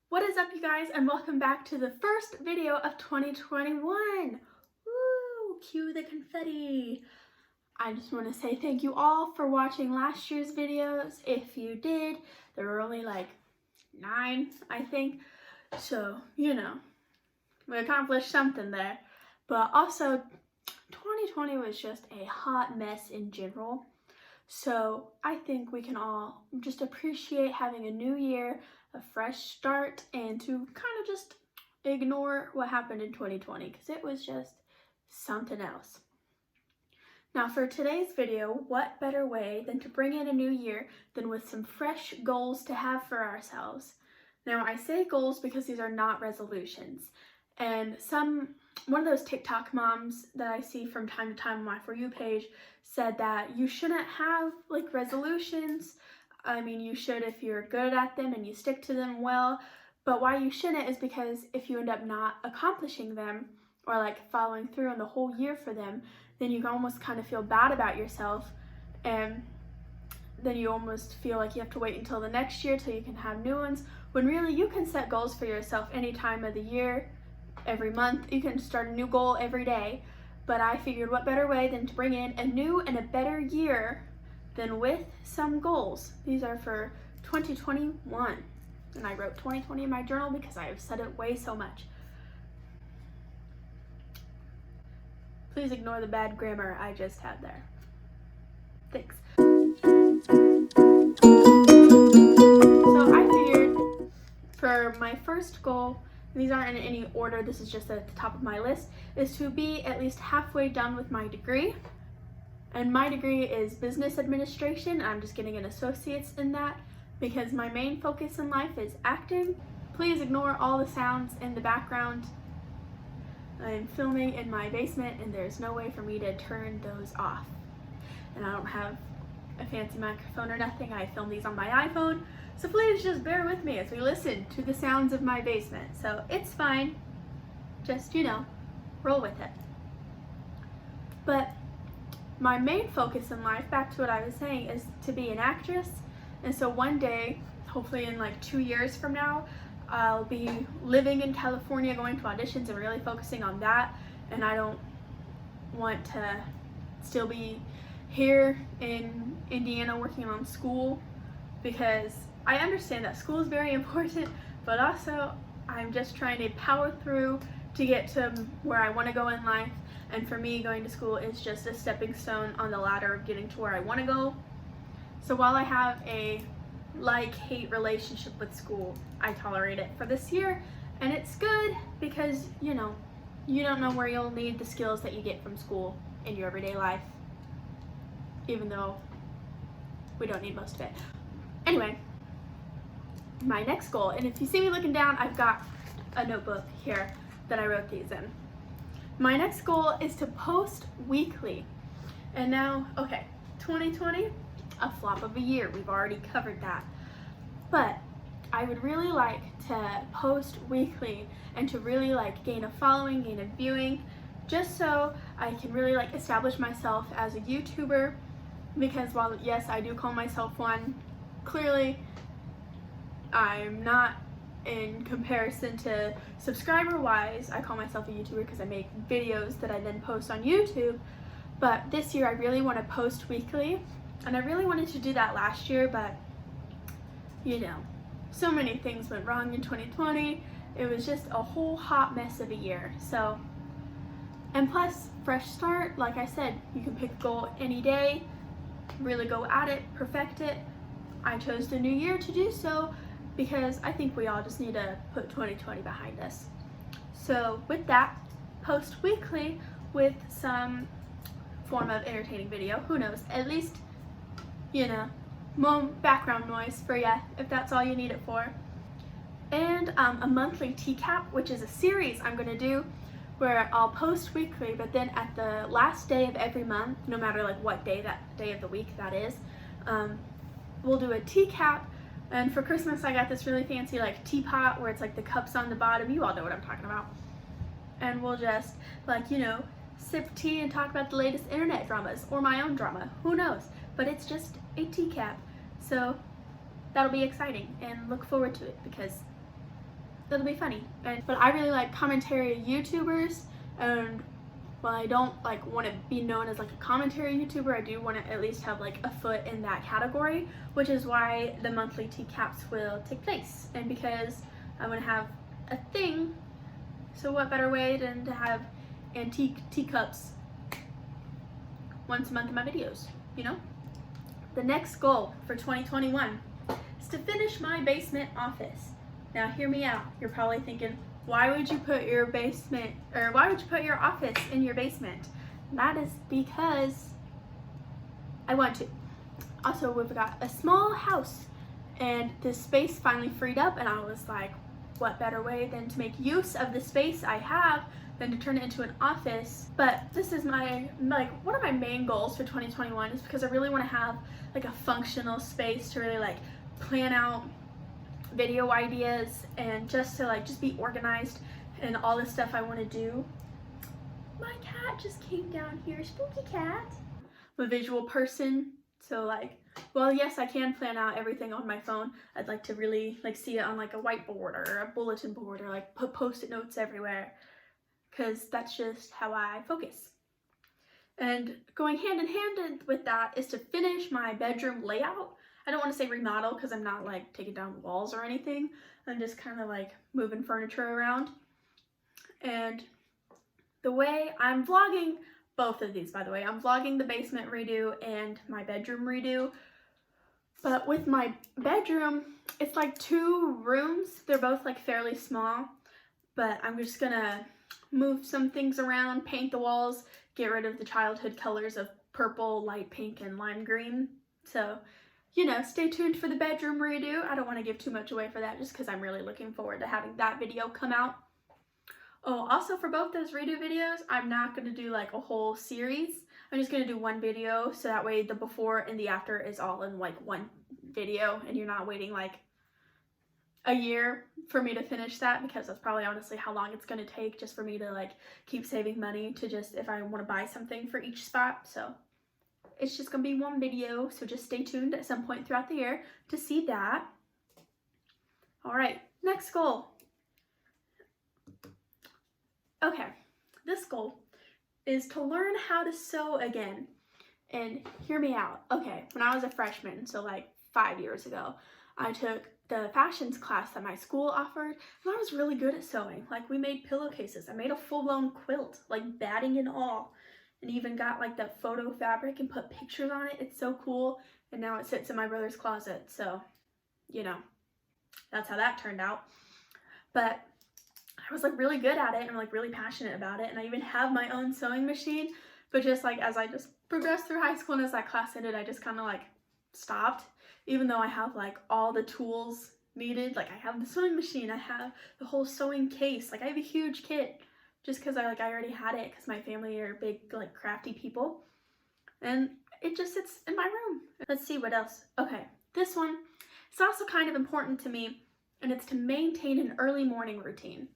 What is up, you guys, and welcome back to the first video of 2021. Woo! Cue the confetti. I just want to say thank you all for watching last year's videos. If you did, there were only like 9, I think. So, we accomplished something there. But also, 2020 was just a hot mess in general. So I think we can all just appreciate having a new year, a fresh start, and to kind of just ignore what happened in 2020 because it was just something else. Now for today's video, what better way than to bring in a new year than with some fresh goals to have for ourselves. Now I say goals because these are not resolutions. And one of those TikTok moms that I see from time to time on my For You page said that you shouldn't have like resolutions. I mean, you should if you're good at them and you stick to them well, but why you shouldn't is because if you end up not accomplishing them or like following through on the whole year for them, then you almost kind of feel bad about yourself, and then you almost feel like you have to wait until the next year till you can have new ones, when really you can set goals for yourself any time of the year. Every month, you can start a new goal every day, but I figured what better way than to bring in a new and a better year than with some goals. These are for 2021, and I wrote 2020 in my journal because I have said it way so much. Please ignore the bad grammar I just had there. Thanks. So I figured for my first goal, these aren't in any order, this is just at the top of my list, is to be at least halfway done with my degree. And my degree is business administration. I'm just getting an associate's in that because my main focus in life is acting. Please ignore all the sounds in the background. I'm filming in my basement and there's no way for me to turn those off. And I don't have a fancy microphone or nothing. I film these on my iPhone. So please just bear with me as we listen to the sounds of my basement. So it's fine. Just, roll with it. But my main focus in life, back to what I was saying, is to be an actress. And so one day, hopefully in like 2 years from now, I'll be living in California, going to auditions and really focusing on that. And I don't want to still be here in Indiana working on school, because I understand that school is very important, but also I'm just trying to power through to get to where I want to go in life. And for me, going to school is just a stepping stone on the ladder of getting to where I want to go. So while I have a like-hate relationship with school, I tolerate it for this year, and it's good because, you don't know where you'll need the skills that you get from school in your everyday life, even though we don't need most of it. Anyway, my next goal, and if you see me looking down, I've got a notebook here that I wrote these in. My next goal is to post weekly. And now, 2020, a flop of a year. We've already covered that. But I would really like to post weekly and to really gain a following, gain a viewing, just so I can really establish myself as a YouTuber, because while yes, I do call myself one, clearly I'm not in comparison to subscriber wise. I call myself a YouTuber because I make videos that I then post on YouTube. But this year I really want to post weekly, and I really wanted to do that last year, but so many things went wrong in 2020. It was just a whole hot mess of a year. So, and plus, fresh start, like I said, you can pick a goal any day, really go at it, perfect it. I chose the new year to do so because I think we all just need to put 2020 behind us. So with that, post weekly with some form of entertaining video. Who knows? At least, more background noise for you, if that's all you need it for. And a monthly TCAP, which is a series I'm going to do where I'll post weekly, but then at the last day of every month, no matter what day of the week that is, we'll do a TCAP. And for Christmas, I got this really fancy teapot where it's the cups on the bottom. You all know what I'm talking about. And we'll just sip tea and talk about the latest internet dramas or my own drama. Who knows? But it's just a TCAP. So that'll be exciting, and look forward to it because it'll be funny. But I really like commentary YouTubers, and while I don't like want to be known as like a commentary YouTuber, I do want to at least have like a foot in that category, which is why the monthly teacaps will take place. And because I want to have a thing, so what better way than to have antique teacups once a month in my videos, you know? The next goal for 2021 is to finish my basement office. Now hear me out. You're probably thinking, why would you put your basement, or why would you put your office in your basement? That is because I want to. Also, we've got a small house and this space finally freed up, and I was like, what better way than to make use of the space I have than to turn it into an office. But this is my, like, one of my main goals for 2021 is because I really want to have like a functional space to really like plan out video ideas and just to like just be organized and all the stuff I want to do. My cat just came down here. Spooky cat. I'm a visual person, so like, well, yes, I can plan out everything on my phone. I'd like to really like see it on like a whiteboard or a bulletin board, or like put post-it notes everywhere, because that's just how I focus. And going hand in hand with that is to finish my bedroom layout. I don't want to say remodel because I'm not like taking down walls or anything. I'm just kind of like moving furniture around. And the way I'm vlogging both of these, by the way, I'm vlogging the basement redo and my bedroom redo. But with my bedroom, it's like 2 rooms. They're both like fairly small, but I'm just gonna move some things around, paint the walls, get rid of the childhood colors of purple, light pink, and lime green. So, you know, stay tuned for the bedroom redo. I don't want to give too much away for that just because I'm really looking forward to having that video come out. Oh, also for both those redo videos, I'm not going to do like a whole series. I'm just going to do one video, so that way the before and the after is all in like one video and you're not waiting like a year for me to finish that, because that's probably honestly how long it's going to take just for me to like keep saving money to just if I want to buy something for each spot. So it's just going to be one video, so just stay tuned at some point throughout the year to see that. All right, next goal. Okay, this goal is to learn how to sew again. And hear me out. Okay, when I was a freshman, so like 5 years ago, I took the fashions class that my school offered, and I was really good at sewing. Like, we made pillowcases. I made a full-blown quilt, like batting and all, and even got like the photo fabric and put pictures on it. It's so cool, and now it sits in my brother's closet, so, you know, that's how that turned out. But I was like really good at it and like really passionate about it, and I even have my own sewing machine, but just like as I just progressed through high school and as that class ended, I just kind of like stopped, even though I have like all the tools needed. Like, I have the sewing machine, I have the whole sewing case, like I have a huge kit just because I already had it because my family are big like crafty people, and it just sits in my room. Let's see what else. Okay, this one, it's also kind of important to me, and it's to maintain an early morning routine.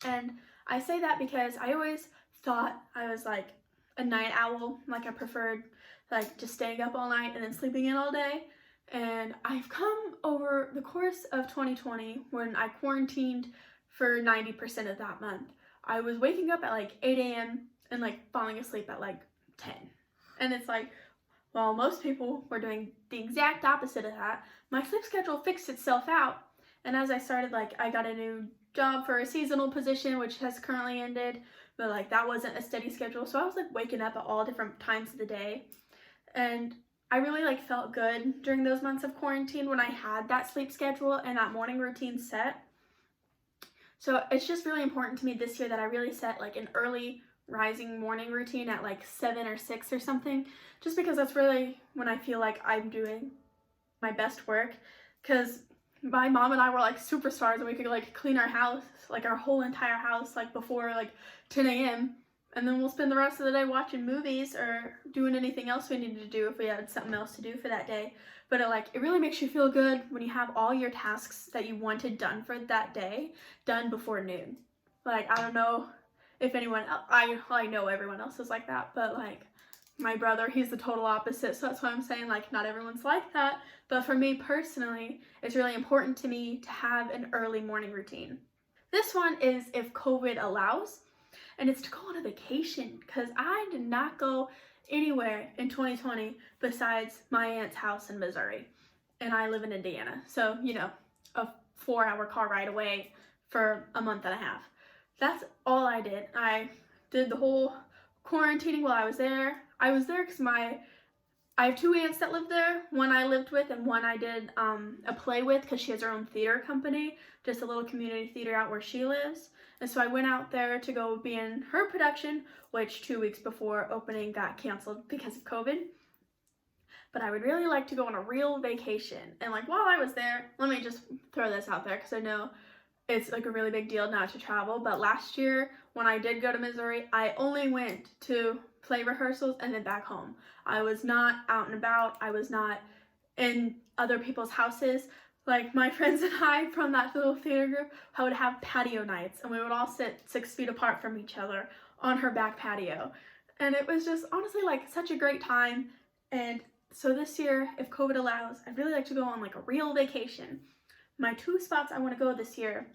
And I say that because I always thought I was like a night owl, like I preferred like just staying up all night and then sleeping in all day. And I've come over the course of 2020, when I quarantined for 90% of that month, I was waking up at like 8 a.m. and like falling asleep at like 10. And it's like, well, most people were doing the exact opposite of that. My sleep schedule fixed itself out. And as I started, like, I got a new job for a seasonal position, which has currently ended, but like that wasn't a steady schedule. So I was like waking up at all different times of the day. And I really like felt good during those months of quarantine when I had that sleep schedule and that morning routine set. So it's just really important to me this year that I really set like an early rising morning routine at like 7 or 6 or something, just because that's really when I feel like I'm doing my best work. Because my mom and I were like superstars, and we could like clean our house, like our whole entire house, like before like 10 a.m. And then we'll spend the rest of the day watching movies or doing anything else we needed to do if we had something else to do for that day. But it really makes you feel good when you have all your tasks that you wanted done for that day done before noon. Like, I don't know if anyone else, I know everyone else is like that, but like My brother, he's the total opposite, so that's why I'm saying, like, not everyone's like that. But for me personally, it's really important to me to have an early morning routine. This one is if COVID allows, and it's to go on a vacation, because I did not go anywhere in 2020 besides my aunt's house in Missouri, and I live in Indiana, so, you know, a 4-hour car ride away for a month and a half. That's all I did. I did the whole quarantining while I was there. I was there because I have 2 aunts that live there. One I lived with and one I did a play with, because she has her own theater company, just a little community theater out where she lives. And so I went out there to go be in her production, which 2 weeks before opening got canceled because of COVID. But I would really like to go on a real vacation. And like while I was there, let me just throw this out there because I know it's like a really big deal not to travel. But last year when I did go to Missouri, I only went to play rehearsals and then back home. I was not out and about. I was not in other people's houses. Like my friends and I from that little theater group, I would have patio nights and we would all sit 6 feet apart from each other on her back patio. And it was just honestly like such a great time. And so this year, if COVID allows, I'd really like to go on like a real vacation. My 2 spots I want to go this year,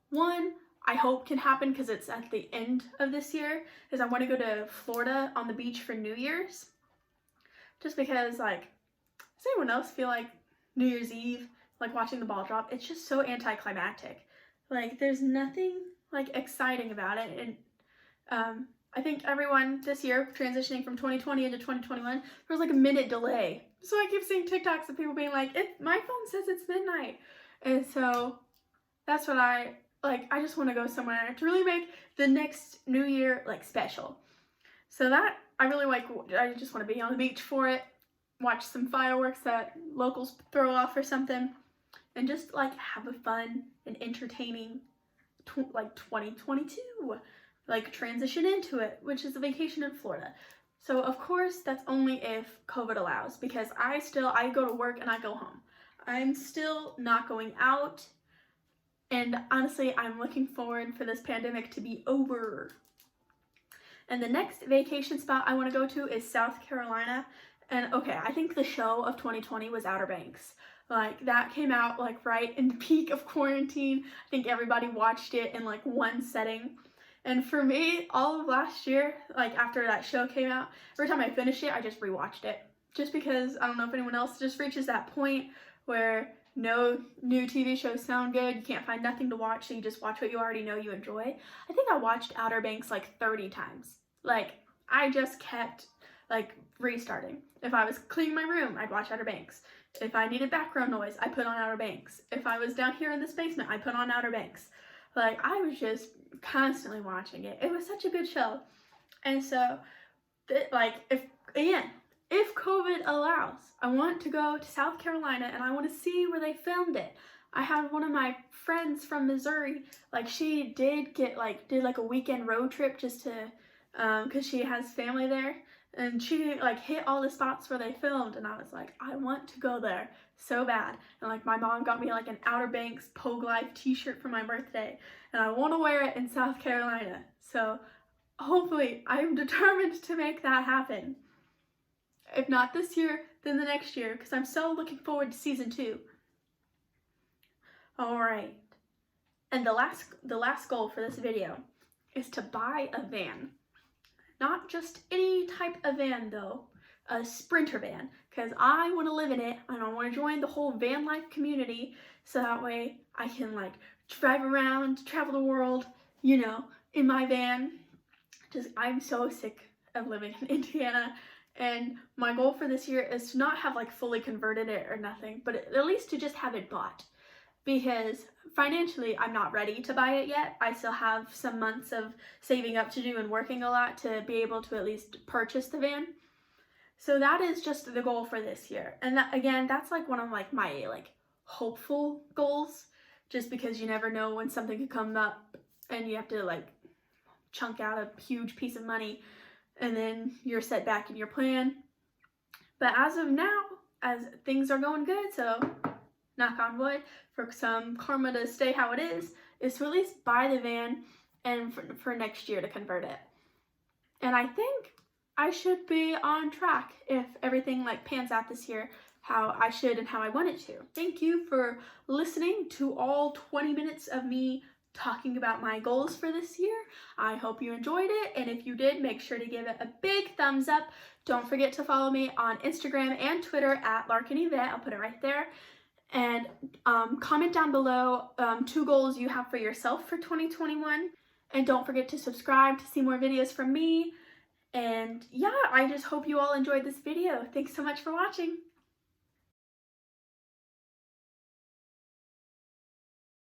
one I hope can happen because it's at the end of this year, is I want to go to Florida on the beach for New Year's. Just because, like, does anyone else feel like New Year's Eve, like watching the ball drop, it's just so anticlimactic. Like, there's nothing like exciting about it. And I think everyone this year transitioning from 2020 into 2021, there was like a minute delay. So I keep seeing TikToks of people being like, my phone says it's midnight. And so that's what I just want to go somewhere to really make the next New Year like special. So that I really like, I just want to be on the beach for it, watch some fireworks that locals throw off or something, and just like have a fun and entertaining like 2022, like transition into it, which is a vacation in Florida. So of course that's only if COVID allows, because I go to work and I go home. I'm still not going out, and honestly I'm looking forward for this pandemic to be over. And the next vacation spot I want to go to is South Carolina. And okay, I think the show of 2020 was Outer Banks. Like that came out like right in the peak of quarantine. I think everybody watched it in like one setting. And for me, all of last year, like after that show came out, every time I finished it, I just rewatched it. Just because, I don't know if anyone else just reaches that point where no new TV shows sound good, you can't find nothing to watch, so you just watch what you already know you enjoy. I think I watched Outer Banks like 30 times. Like, I just kept like restarting. If I was cleaning my room, I'd watch Outer Banks. If I needed background noise, I put on Outer Banks. If I was down here in this basement, I put on Outer Banks. Like, I was just constantly watching it. It was such a good show. And so, like, if COVID allows, I want to go to South Carolina and I want to see where they filmed it. I had one of my friends from Missouri, like she did like a weekend road trip just to, cause she has family there, and she like hit all the spots where they filmed, and I was like, I want to go there so bad. And like my mom got me like an Outer Banks Pogue Life t-shirt for my birthday, and I want to wear it in South Carolina. So hopefully I'm determined to make that happen. If not this year, then the next year, because I'm so looking forward to season 2. Alright, and the last goal for this video is to buy a van. Not just any type of van though, a Sprinter van, because I want to live in it and I want to join the whole van life community, so that way I can like drive around, travel the world, you know, in my van. I'm so sick of living in Indiana. And my goal for this year is to not have like fully converted it or nothing, but at least to just have it bought. Because financially, I'm not ready to buy it yet. I still have some months of saving up to do and working a lot to be able to at least purchase the van. So that is just the goal for this year. And that, again, that's like one of like my like hopeful goals, just because you never know when something could come up and you have to like chunk out a huge piece of money, and then you're set back in your plan. But as of now, as things are going good, so knock on wood, for some karma to stay how it is to at least buy the van and for next year to convert it. And I think I should be on track if everything like pans out this year how I should and how I want it to. Thank you for listening to all 20 minutes of me talking about my goals for this year. I hope you enjoyed it, and if you did, make sure to give it a big thumbs up. Don't forget to follow me on Instagram and Twitter at Larken Evette. I'll put it right there. And comment down below 2 goals you have for yourself for 2021. And don't forget to subscribe to see more videos from me. And yeah, I just hope you all enjoyed this video. Thanks so much for watching.